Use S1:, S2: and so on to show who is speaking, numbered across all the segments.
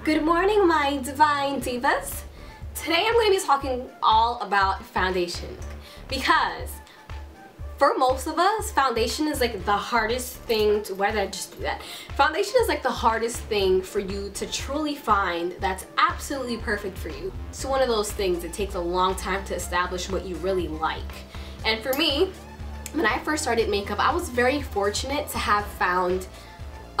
S1: Good morning, my divine divas. Today I'm going to be talking all about foundation because for most of us, foundation is like the hardest thing to, why did I just do that? Foundation is like the hardest thing for you to truly find that's absolutely perfect for you. It's one of those things that takes a long time to establish what you really like. And for me, when I first started makeup, I was very fortunate to have found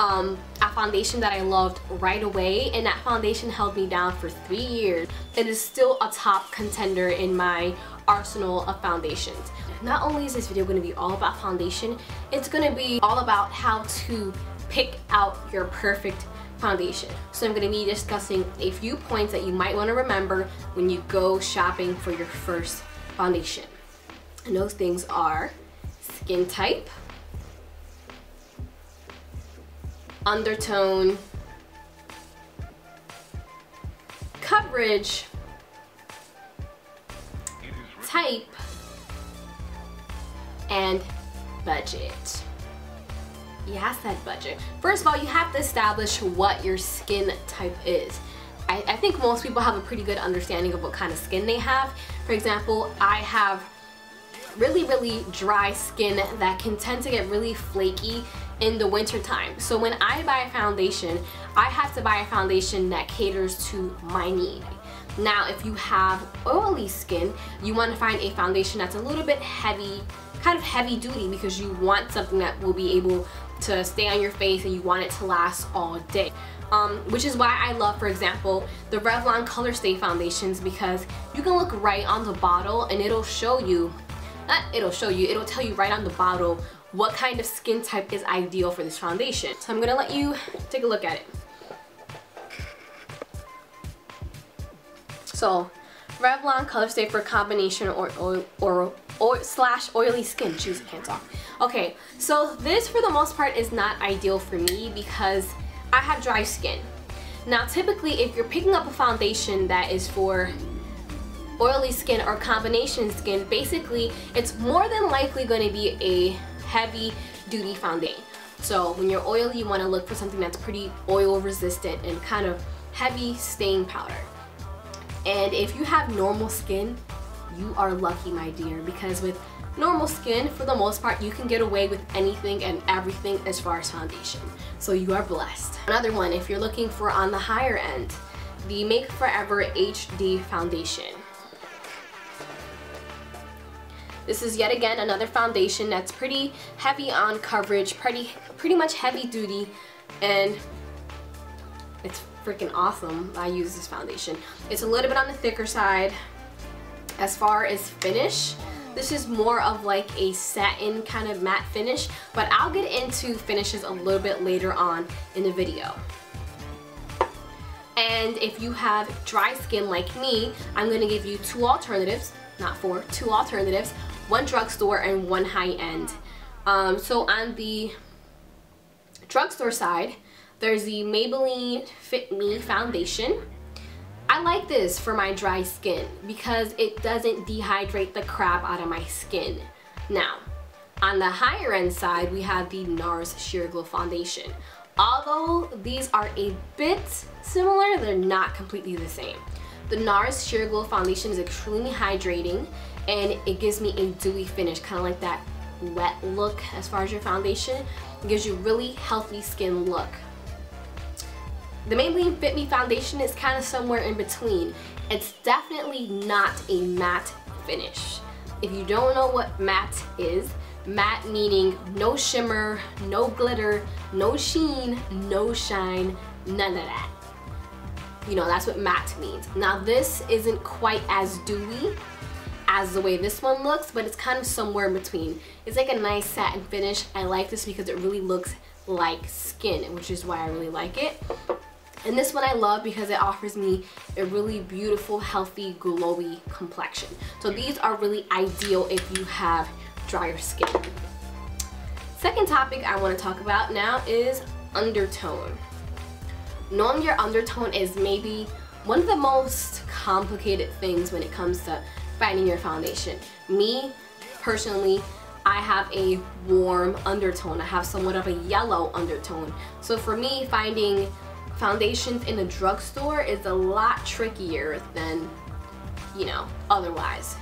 S1: a foundation that I loved right away, and that foundation held me down for 3 years. It is still a top contender in my arsenal of foundations. Not only is this video going to be all about foundation, it's going to be all about how to pick out your perfect foundation. So I'm going to be discussing a few points that you might want to remember when you go shopping for your first foundation. And those things are skin type, undertone, coverage, type, and budget. Yeah, I said budget. First of all, you have to establish what your skin type is. I think most people have a pretty good understanding of what kind of skin they have. For example, I have really dry skin that can tend to get really flaky in the winter time. So when I buy a foundation, I have to buy a foundation that caters to my need. Now, if you have oily skin, you want to find a foundation that's a little bit heavy, kind of heavy duty, because you want something that will be able to stay on your face and you want it to last all day. Which is why I love, for example, the Revlon Color Stay foundations, because you can look right on the bottle and it'll tell you right on the bottle what kind of skin type is ideal for this foundation. So I'm gonna let you take a look at it. So Revlon Color Stay for combination or oily skin. Jeez, I can't talk. Okay, so this for the most part is not ideal for me because I have dry skin. Now typically if you're picking up a foundation that is for oily skin or combination skin, basically it's more than likely going to be a heavy duty foundation. So when you're oily, you want to look for something that's pretty oil resistant and kind of heavy staying powder. And if you have normal skin, you are lucky, my dear, because with normal skin, for the most part, you can get away with anything and everything as far as foundation. So you are blessed. Another one, if you're looking for on the higher end, the Make Forever HD foundation. This is yet again another foundation that's pretty heavy on coverage, pretty much heavy duty, and it's freaking awesome. I use this foundation. It's a little bit on the thicker side. As far as finish, this is more of like a satin kind of matte finish, but I'll get into finishes a little bit later on in the video. And if you have dry skin like me, I'm going to give you two alternatives, not four, two alternatives. One drugstore and one high-end. So on the drugstore side, there's the Maybelline Fit Me foundation. I like this for my dry skin because it doesn't dehydrate the crap out of my skin. Now, on the higher end side, we have the NARS Sheer Glow foundation. Although these are a bit similar, they're not completely the same. The NARS Sheer Glow foundation is extremely hydrating, and it gives me a dewy finish, kind of like that wet look as far as your foundation. It gives you really healthy skin look. The Maybelline Fit Me foundation is kind of somewhere in between. It's definitely not a matte finish. If you don't know what matte is, matte meaning no shimmer, no glitter, no sheen, no shine, none of that. You know, that's what matte means. Now this isn't quite as dewy as the way this one looks, but it's kind of somewhere in between. It's like a nice satin finish. I like this because it really looks like skin, which is why I really like it. And this one I love because it offers me a really beautiful, healthy, glowy complexion. So these are really ideal if you have drier skin. Second topic I want to talk about now is undertone. Knowing your undertone is maybe one of the most complicated things when it comes to finding your foundation. Me, personally, I have a warm undertone. I have somewhat of a yellow undertone. So for me, finding foundations in a drugstore is a lot trickier than, you know, otherwise.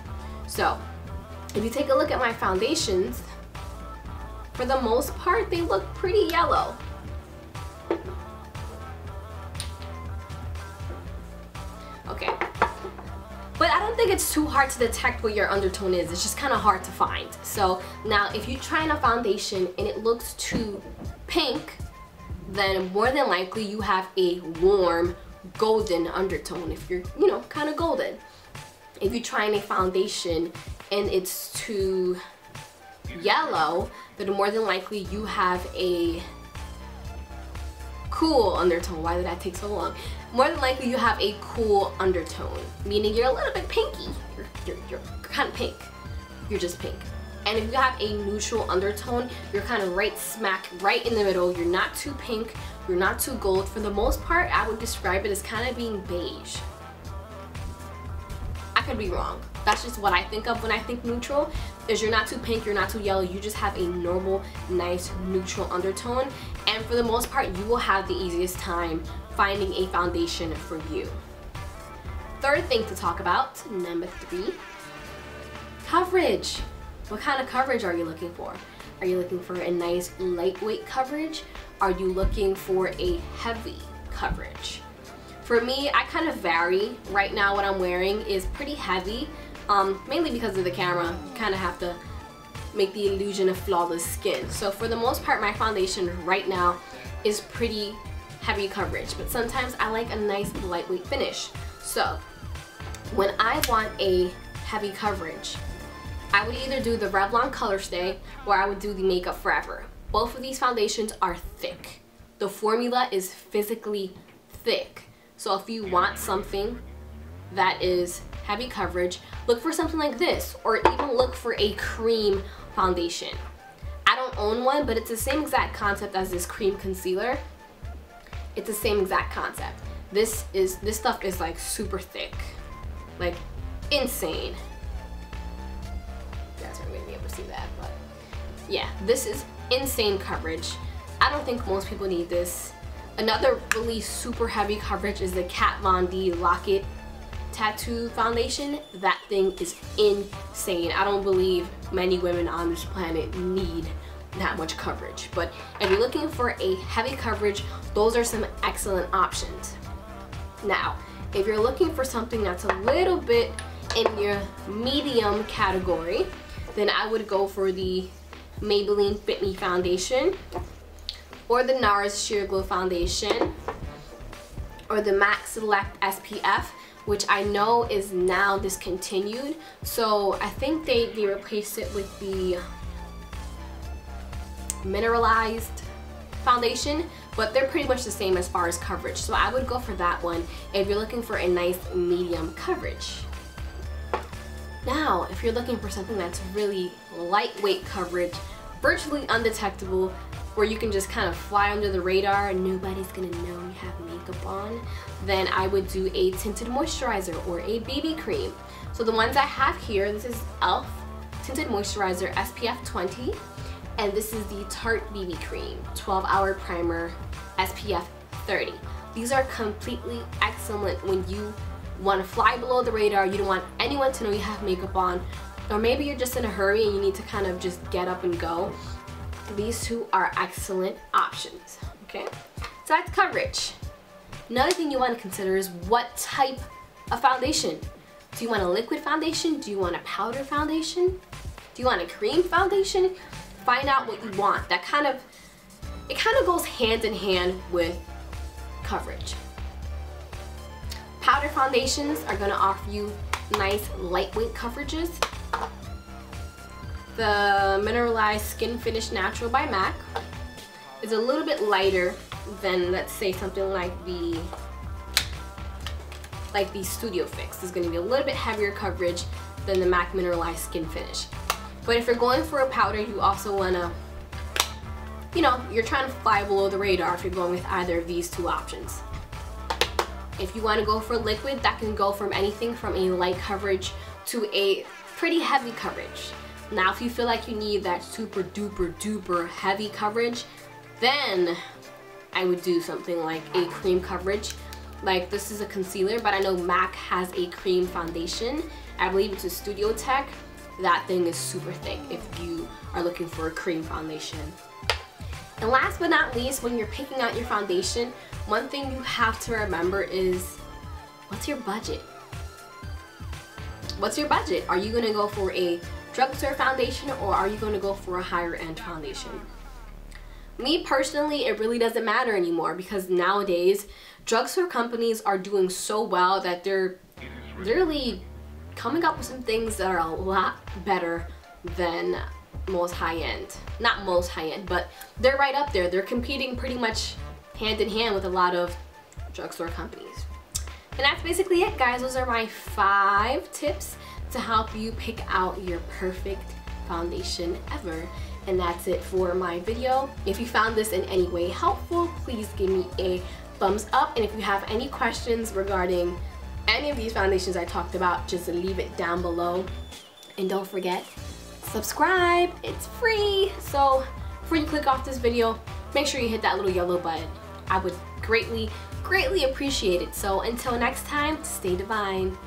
S1: So if you take a look at my foundations, for the most part, they look pretty yellow. Okay. But I don't think it's too hard to detect what your undertone is. It's just kind of hard to find. So now if you try on a foundation and it looks too pink, then more than likely you have a warm golden undertone if you're, you know, kind of golden. If you try on a foundation and it's too yellow, then more than likely you have a cool undertone. Why did that take so long? More than likely you have a cool undertone, meaning you're a little bit pinky. You're kind of pink. You're just pink. And if you have a neutral undertone, you're kind of right in the middle. You're not too pink, you're not too gold. For the most part, I would describe it as kind of being beige. I could be wrong. That's just what I think of when I think neutral, is you're not too pink, you're not too yellow, you just have a normal, nice, neutral undertone. And for the most part, you will have the easiest time finding a foundation for you. Third thing to talk about, number 3, coverage. What kind of coverage are you looking for? Are you looking for a nice lightweight coverage? Are you looking for a heavy coverage? For me, I kind of vary. Right now what I'm wearing is pretty heavy, mainly because of the camera. You kind of have to make the illusion of flawless skin. So for the most part, my foundation right now is pretty heavy coverage, but sometimes I like a nice lightweight finish. So when I want a heavy coverage, I would either do the Revlon Color Stay or I would do the Makeup Forever. Both of these foundations are thick. The formula is physically thick. So if you want something that is heavy coverage, look for something like this, or even look for a cream foundation. I don't own one, but it's the same exact concept as this cream concealer. It's the same exact concept. This stuff is like super thick, like insane. You guys aren't gonna be able to see that, but yeah, this is insane coverage. I don't think most people need this. Another really super heavy coverage is the Kat Von D Lock-It Tattoo Foundation. That thing is insane. I don't believe many women on this planet need that much coverage. But if you're looking for a heavy coverage, those are some excellent options. Now, if you're looking for something that's a little bit in your medium category, then I would go for the Maybelline Fit Me Foundation, or the NARS Sheer Glow Foundation, or the MAC Select SPF, which I know is now discontinued. So I think they replaced it with the mineralized foundation, but they're pretty much the same as far as coverage. So I would go for that one if you're looking for a nice medium coverage. Now, if you're looking for something that's really lightweight coverage, virtually undetectable, where you can just kind of fly under the radar and nobody's gonna know you have makeup on, then I would do a tinted moisturizer or a BB cream. So the ones I have here, this is e.l.f. Tinted Moisturizer SPF 20, and this is the Tarte BB Cream 12-Hour Primer SPF 30. These are completely excellent when you want to fly below the radar, you don't want anyone to know you have makeup on, or maybe you're just in a hurry and you need to kind of just get up and go. These two are excellent options, okay? So that's coverage. Another thing you want to consider is what type of foundation. Do you want a liquid foundation? Do you want a powder foundation? Do you want a cream foundation? Find out what you want. It kind of goes hand in hand with coverage. Powder foundations are going to offer you nice lightweight coverages. The Mineralized Skin Finish Natural by MAC is a little bit lighter than, let's say, something like the Studio Fix. It's going to be a little bit heavier coverage than the MAC Mineralized Skin Finish. But if you're going for a powder, you also want to, you know, you're trying to fly below the radar if you're going with either of these two options. If you want to go for liquid, that can go from anything from a light coverage to a pretty heavy coverage. Now, if you feel like you need that super duper duper heavy coverage, then I would do something like a cream coverage. Like this is a concealer, but I know MAC has a cream foundation. I believe it's a Studio Tech. That thing is super thick if you are looking for a cream foundation. And last but not least, when you're picking out your foundation, one thing you have to remember is, what's your budget? What's your budget? Are you gonna go for a drugstore foundation or are you gonna go for a higher end foundation? Me personally, it really doesn't matter anymore because nowadays drugstore companies are doing so well that they're really coming up with some things that are a lot better than most high-end. Not most high-end, but they're right up there. They're competing pretty much hand in hand with a lot of drugstore companies. And that's basically it, guys. Those are my 5 tips to help you pick out your perfect foundation ever. And that's it for my video. If you found this in any way helpful, please give me a thumbs up. And if you have any questions regarding any of these foundations I talked about, just leave it down below. And don't forget, subscribe. It's free. So before you click off this video, make sure you hit that little yellow button. I would greatly appreciate it. So until next time, stay divine.